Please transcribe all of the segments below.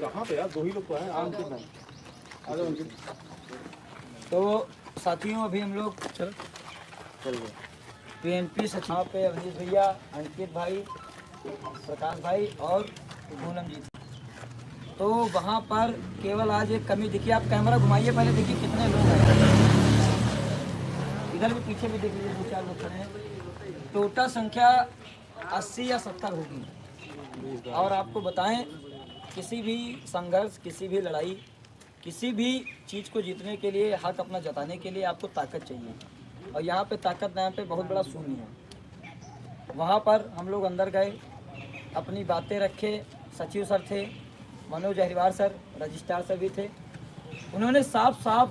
कहाँ पे यार, दो ही लोग तो हैं। अंकित भाई आ जाओ। अंकित तो साथियों अभी हम लोग चलिए PNP सचिव यहाँ पे अवनीश भैया, अंकित भाई, प्रकाश भाई और पूनम जी थे। तो वहाँ पर केवल आज एक कमी दिखी। आप कैमरा घुमाइए पहले, देखिए कितने लोग हैं। इधर भी पीछे भी देख लीजिए, 2-4 लोग खड़े हैं। टोटल संख्या 80 या 70 होगी। और आपको बताएं, किसी भी संघर्ष, किसी भी लड़ाई, किसी भी चीज़ को जीतने के लिए, हक अपना जताने के लिए आपको ताकत चाहिए। और यहाँ पे ताकत यहाँ पे बहुत बड़ा शून्य है। वहाँ पर हम लोग अंदर गए, अपनी बातें रखे। सचिव सर थे, Manoj Ahirwar sir, registrar sir भी थे। उन्होंने साफ साफ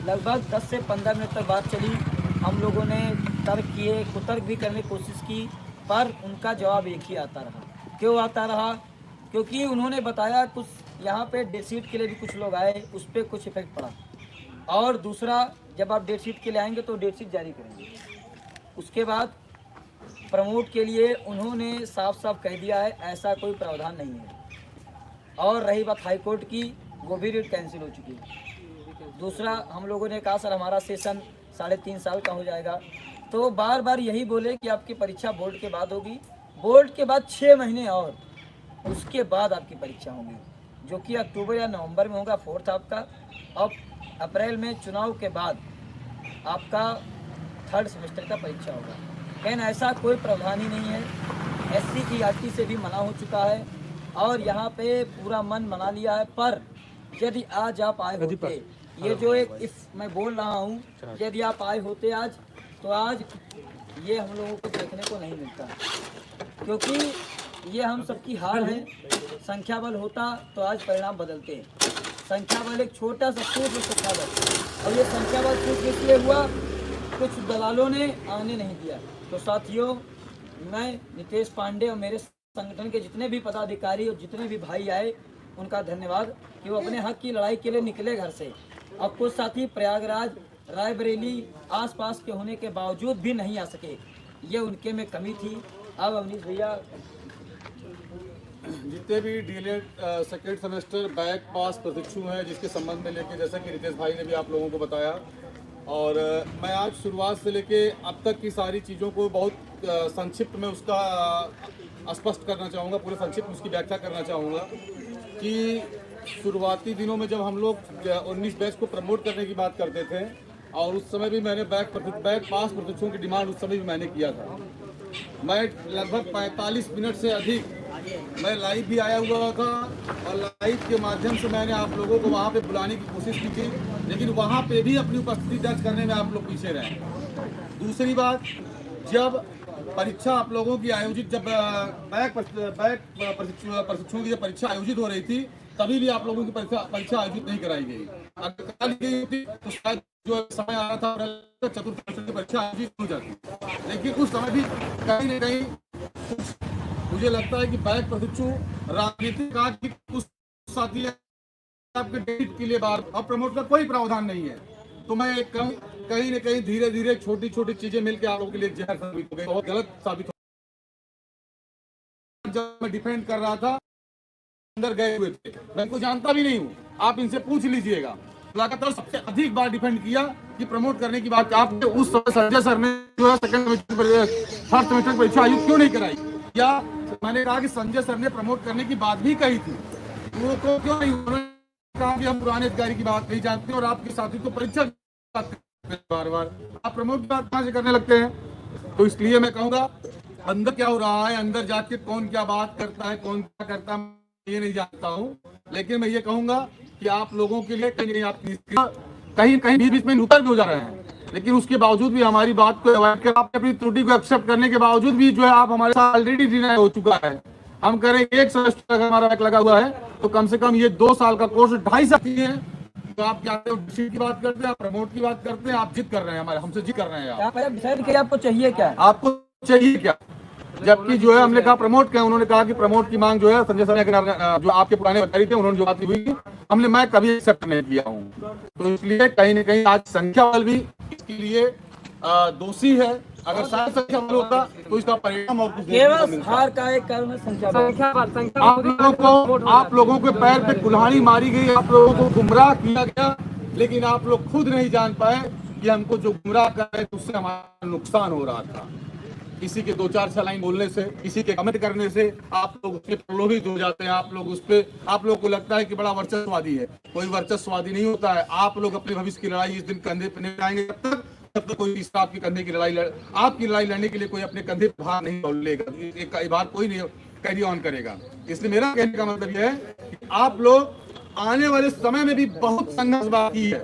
लगभग 10 से 15 मिनट तक बात चली। हम लोगों ने तर्क किए, कुतर्क भी करने की कोशिश की, पर उनका जवाब एक ही आता रहा। क्यों आता रहा? क्योंकि उन्होंने बताया कुछ यहाँ पे डेट शीट के लिए भी कुछ लोग आए, उस पर कुछ इफेक्ट पड़ा। और दूसरा, जब आप डेट शीट के लिए आएंगे तो डेट शीट जारी करेंगे। उसके बाद प्रमोट के लिए उन्होंने साफ साफ कह दिया है ऐसा कोई प्रावधान नहीं है। और रही बात हाई कोर्ट की, वो भी रेट कैंसिल हो चुकी है। दूसरा, हम लोगों ने कहा सर हमारा सेशन 3.5 साल का हो जाएगा। तो बार बार यही बोले कि आपकी परीक्षा बोर्ड के बाद होगी, बोर्ड के बाद 6 महीने और उसके बाद आपकी परीक्षा होगी, जो कि अक्टूबर या नवंबर में होगा, 4th आपका। अब अप्रैल में चुनाव के बाद आपका 3rd सेमेस्टर का परीक्षा होगा। लेकिन ऐसा कोई प्रावधान ही नहीं है। SC से भी मना हो चुका है और यहाँ पे पूरा मन मना लिया है। पर यदि आज आप आए होते, ये जो एक मैं बोल रहा हूँ, यदि आप आए होते आज, तो आज ये हम लोगों को देखने को नहीं मिलता, क्योंकि ये हम सबकी हार है। संख्या बल होता तो आज परिणाम बदलते। संख्या बल एक छोटा सा सूत्र संख्या बल, और ये संख्या बल सूत्र इसलिए हुआ, कुछ दलालों ने आने नहीं दिया। तो साथियों, मैं नितेश पांडे और मेरे संगठन के जितने भी पदाधिकारी और जितने भी भाई आए, उनका धन्यवाद कि वो अपने हक की लड़ाई के लिए निकले घर से। और कुछ साथी प्रयागराज, रायबरेली आसपास के होने के बावजूद भी नहीं आ सके, ये उनके में कमी थी। अब अवनीश भैया, जितने भी डीएलएड सेकेंड सेमेस्टर बैक पास प्रशिक्षु हैं, जिसके संबंध में लेके, जैसा कि नितेश भाई ने भी आप लोगों को बताया, और मैं आज शुरुआत से लेके अब तक की सारी चीज़ों को बहुत संक्षिप्त में उसका स्पष्ट करना चाहूँगा, पूरे संक्षिप्त में उसकी व्याख्या करना चाहूँगा कि शुरुआती दिनों में जब हम लोग 19 बैच को प्रमोट करने की बात करते थे, और उस समय भी मैंने बैक पास प्रशिक्षुओं की डिमांड उस समय भी मैंने किया था। मैं लगभग 45 मिनट से अधिक मैं लाइव भी आया हुआ था, और लाइव के माध्यम से मैंने आप लोगों को वहाँ पे बुलाने की कोशिश की थी, लेकिन वहाँ पे भी अपनी उपस्थिति दर्ज करने में आप लोग पीछे रहे। दूसरी बात, जब परीक्षा आप लोगों की आयोजित, जब बैक प्रशिक्षुओं की जब परीक्षा आयोजित हो रही थी, तभी भी आप लोगों की परीक्षा आयोजित नहीं कराई गई। अगर करा ली गई होती तो शायद जो समय आ रहा था चतुर्थ सेमेस्टर की परीक्षा आयोजित हो जाती, लेकिन उस समय भी कहीं न कहीं मुझे लगता है कि बैक प्रशिक्षु राजनीतिक कार्य की कुछ साथी आपके डेट के लिए बार अब प्रमोट का कोई प्रावधान नहीं है। तो मैं कहीं न कहीं धीरे धीरे छोटी छोटी चीजें मिलकर आप लोगों के लिए जहर साबित हो गई, बहुत गलत साबित हो। जब मैं डिफेंड कर रहा था, अंदर गए हुए थे, मैं इनको जानता भी नहीं हूँ, आप इनसे पूछ लीजिएगा। लगातार सबसे अधिक बार डिफेंड किया कि प्रमोट करने की बात। आपने उस समय संजय सर ने जो है 3rd सेमेस्टर परीक्षा आयोजित क्यों नहीं कराई? या मैंने कहा कि संजय सर ने प्रमोट करने की बात भी कही थी, वो तो क्यों नहीं? उन्होंने कहा कि हम पुराने अधिकारी की बात नहीं जानते और आपके साथी तो परीक्षा बार बार आप प्रमोट की बात कहाँ से करने लगते हैं? तो इसलिए मैं कहूँगा, अंदर क्या हो रहा है, अंदर जाके कौन क्या बात करता है, कौन क्या करता है, ये नहीं जानता हूँ। लेकिन मैं ये कहूँगा कि आप लोगों के लिए कहीं कहीं बीच में नुतर भी हो जा रहे हैं, लेकिन उसके बावजूद भी हमारी बात को अवॉइड कर, आप अपनी त्रुटि को एक्सेप्ट करने के बावजूद भी जो है आप हमारे साथ ऑलरेडी डिनाई हो चुका है। हम करेंगे 1 सेमेस्टर अगर हमारा बैक लगा हुआ है तो कम से कम ये 2 साल का कोर्स 2.5 साल है। तो आप क्या की बात करते हैं, आप प्रमोट की बात करते हैं, आप जिद कर रहे हैं, हमारे हमसे जिद कर रहे हैं। आपको चाहिए क्या? आपको चाहिए क्या? जबकि जो है हमने कहा प्रमोट क्या, उन्होंने कहा कि प्रमोट की मांग जो है संजय सर ने, जो आपके पुराने अधिकारी थे, उन्होंने जो बात हुई मैं कभी एक्सेप्ट नहीं किया हूँ। तो इसलिए कहीं न कहीं आज संख्या बल भी इसके लिए दोषी है। अगर 60 संख्या बल होता तो इसका परिणाम और कुछ देखने को केवल मिलता। हार का एक कारण है संख्या बल। आप लोगों के पैर पे कुल्हाड़ी मारी गई, आप लोगों को गुमराह किया गया, लेकिन आप लोग खुद नहीं जान पाए कि हमको जो गुमराह कर रहे थे उससे हमारा नुकसान हो रहा था। किसी के 2-4 लाइन बोलने से, किसी के कमेंट करने से आप लोग उसके प्रलोभित हो जाते हैं। आप लोग उस पे, आप लोग को लगता है कि बड़ा वर्चस्ववादी है। कोई वर्चस्ववादी नहीं होता है। आप लोग अपने भविष्य की लड़ाई इस दिन कंधे पे नहीं आएंगे जब तक कोई तीसरा आपके कंधे की लड़ाई आपकी लड़ाई लड़ने के लिए कोई अपने कंधे पर भार नहीं लेगा, एक बार कोई नहीं कैरी ऑन करेगा। इसलिए मेरा कहने का मतलब यह है कि आप लोग आने वाले समय में भी बहुत संघर्ष बाकी है।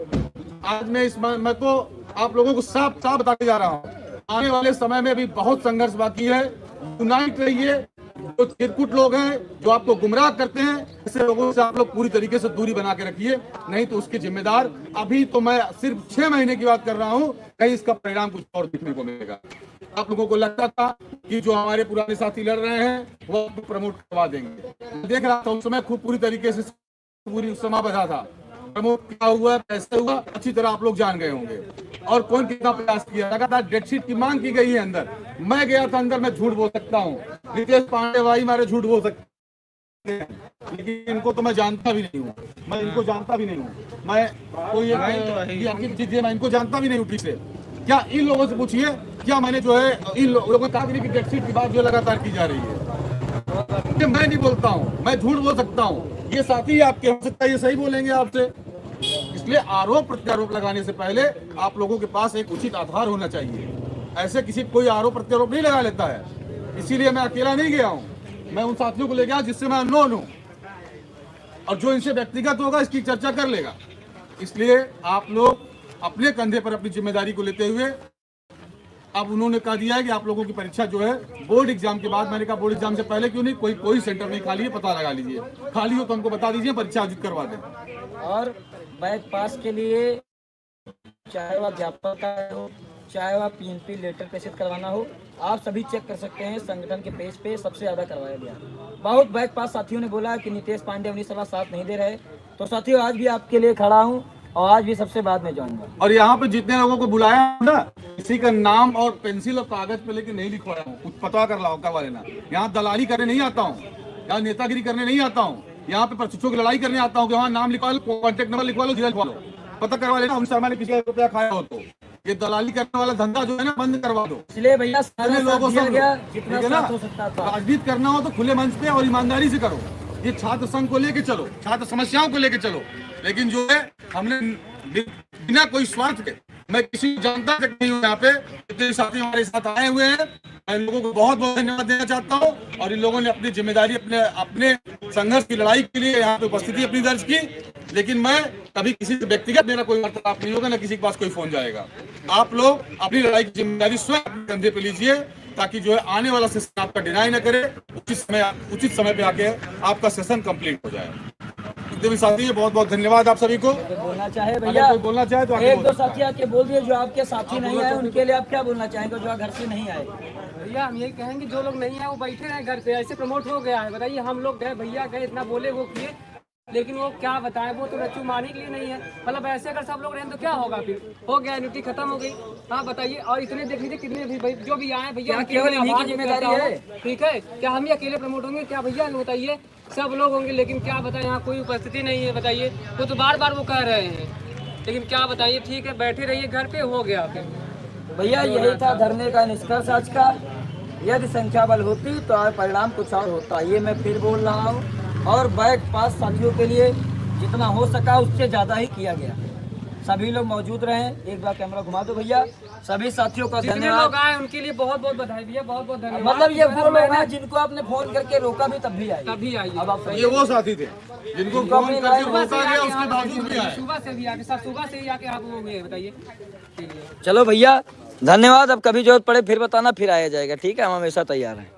आज मैं तो आप लोगों को साफ साफ बताते जा रहा हूँ, आने वाले समय में भी बहुत संघर्ष बाकी है। यूनाइट रहिए। जो चिरकुट लोग हैं, जो आपको गुमराह करते हैं, ऐसे लोगों से आप लोग पूरी तरीके से दूरी बना के रखिए, नहीं तो उसके जिम्मेदार, अभी तो मैं सिर्फ 6 महीने की बात कर रहा हूँ, कहीं इसका परिणाम कुछ और दिखने को मिलेगा। आप लोगों को लगता था कि जो हमारे पुराने साथी लड़ रहे हैं वो प्रमोट करवा देंगे। देख रहा था उस समय खूब पूरी तरीके से पूरी समय बधा था। प्रमोट क्या हुआ, कैसे हुआ, अच्छी तरह आप लोग जान गए होंगे। और कौन कितना प्रयास किया, लगातार डेटशीट की मांग की गई है अंदर। मैं गया था अंदर, मैं झूठ बोल सकता हूँ, रितेश पांडे भाई मारे झूठ बोल सकते हैं, लेकिन इनको तो मैं जानता भी नहीं हूँ। मैं इनको जानता भी नहीं हूँ। मैं कोई मैं इनको जानता भी नहीं हूँ। पीछे क्या इन लोगों से पूछिए, क्या मैंने जो है इन लोगों को कहा कि डेटशीट की बात जो लगातार की जा रही है, मैं नहीं बोलता हूँ, मैं झूठ बोल सकता हूँ। ये साथी आपके हो सकता है ये सही बोलेंगे आपसे। इसलिए आरोप प्रत्यारोप लगाने से पहले आप लोगों के पास एक उचित आधार होना चाहिए। ऐसे किसी कोई आरोप प्रत्यारोप नहीं लगा लेता है। इसीलिए मैं अकेला नहीं गया हूँ, मैं उन साथियों को ले गया जिससे मैं अननोन हूँ, और जो इनसे व्यक्तिगत होगा इसकी चर्चा कर लेगा। इसलिए आप लोग अपने कंधे पर अपनी जिम्मेदारी को लेते हुए, अब उन्होंने कह दिया है कि आप लोगों की परीक्षा जो है बोर्ड एग्जाम के बाद, मैंने कहा बोर्ड एग्जाम से पहले क्यों नहीं, कोई सेंटर नहीं खाली है, पता लगा लीजिए, खाली हो तो हमको बता दीजिए, परीक्षा आयोजित करवा दें। और बैक पास के लिए चाहे वह अध्यापक का हो, चाहे वह PNP लेटर प्रेषित करवाना हो, आप सभी चेक कर सकते हैं। संगठन के पेज पे सबसे ज़्यादा करवाया गया। बहुत बैक पास साथियों ने बोला कि नितेश पांडे अपनी सलाह साथ नहीं दे रहे, तो साथियों आज भी आपके लिए खड़ा हूँ और आज भी सबसे बाद में जाऊंगा। और यहाँ पे जितने लोगों को बुलाया ना, किसी का नाम और पेंसिल और कागज पे लेके नहीं लिखवाया हूँ, कुछ पता कर लाओ करवा लेना। यहाँ दलाली करने नहीं आता हूँ, यहाँ नेतागिरी करने नहीं आता हूँ, यहाँ पे प्रशिक्षुओं की लड़ाई करने आता हूँ कि वहाँ नाम लिखवा लो, कॉन्टेक्ट नंबर लिखवा लो, जिला लिखवा लो, पता करवा लेना। हम शर्मा ने पिछले रुपया खाया हो तो ये दलाली करने वाला धंधा जो है ना बंद करवा दो। इसलिए भैया सारा लोगों साथ दिया से गया जितना साथ हो सकता था। राजनीति करना हो तो खुले मंच पे और ईमानदारी से करो। ये छात्र संघ को लेके चलो, छात्र समस्याओं को लेके चलो, लेकिन जो है हमने बिना कोई स्वार्थ के, मैं किसी जानता तक नहीं हूँ। यहाँ पे इतने साथी हमारे साथ आए हुए हैं, मैं इन लोगों को बहुत बहुत धन्यवाद देना चाहता हूँ। और इन लोगों ने अपनी जिम्मेदारी, अपने संघर्ष की लड़ाई के लिए यहाँ पे उपस्थिति अपनी दर्ज की। लेकिन मैं कभी किसी से व्यक्तिगत मेरा कोई वार्तालाप नहीं होगा, ना किसी के पास कोई फोन जाएगा। आप लोग अपनी लड़ाई की जिम्मेदारी स्वयं कंधे पे लीजिए, ताकि जो है आने वाला सेशन आपका डिनाई न करे, उचित समय पे आके आपका सेशन कंप्लीट हो जाए। साथी बहुत बहुत धन्यवाद आप सभी को। बोलना चाहे भैया, कोई बोलना चाहे तो एक दो साथी आके बोल दिए जो आपके साथी नहीं आए, उनके लिए आप क्या बोलना चाहेंगे जो घर से नहीं आए? भैया हम यही कहेंगे जो लोग नहीं आए वो बैठे रहे घर पे, ऐसे प्रमोट हो गया है। बताइए हम लोग गए, भैया गए, इतना बोले वो किए, लेकिन वो क्या बताएं, वो तो रच्चू मारने के लिए नहीं है। मतलब ऐसे अगर सब लोग रहें तो क्या होगा, फिर हो गया, ड्यूटी खत्म हो गई। हाँ बताइए, और इतने देख लीजिए कितने भी जो भी आए भैया, केवल इन्हीं की जिम्मेदारी है, ठीक है? क्या हम ही अकेले प्रमोट होंगे क्या भैया? बताइए, सब लोग होंगे, लेकिन क्या बताएं यहाँ कोई उपस्थिति नहीं है। बताइए, वो तो बार बार वो कह रहे हैं, लेकिन क्या बताइए। ठीक है, बैठे रहिए घर पे, हो गया फिर। भैया यही था धरने का निष्कर्ष आज का। यदि संख्या बल होती तो आज परिणाम कुछ और होता, ये मैं फिर बोल रहा हूँ। और बैक पास साथियों के लिए जितना हो सका उससे ज़्यादा ही किया गया। सभी लोग मौजूद रहे। एक बार कैमरा घुमा दो भैया। सभी साथियों का धन्यवाद। लोग आए उनके लिए बहुत बहुत बधाई भैया, बहुत बहुत धन्यवाद। मतलब ये वो लोग हैं जिनको आपने फोन करके रोका भी तब भी आए, तभी आइए। अब आप ये वो साथी थे जिनको फोन करके रोका गया, उसके बावजूद भी आए। सुबह से भी आके, सब सुबह से ही आके आप हो गए। बताइए, चलो भैया धन्यवाद। अब कभी जरूरत पड़े फिर बताना, फिर आया जाएगा। ठीक है, हम हमेशा तैयार हैं।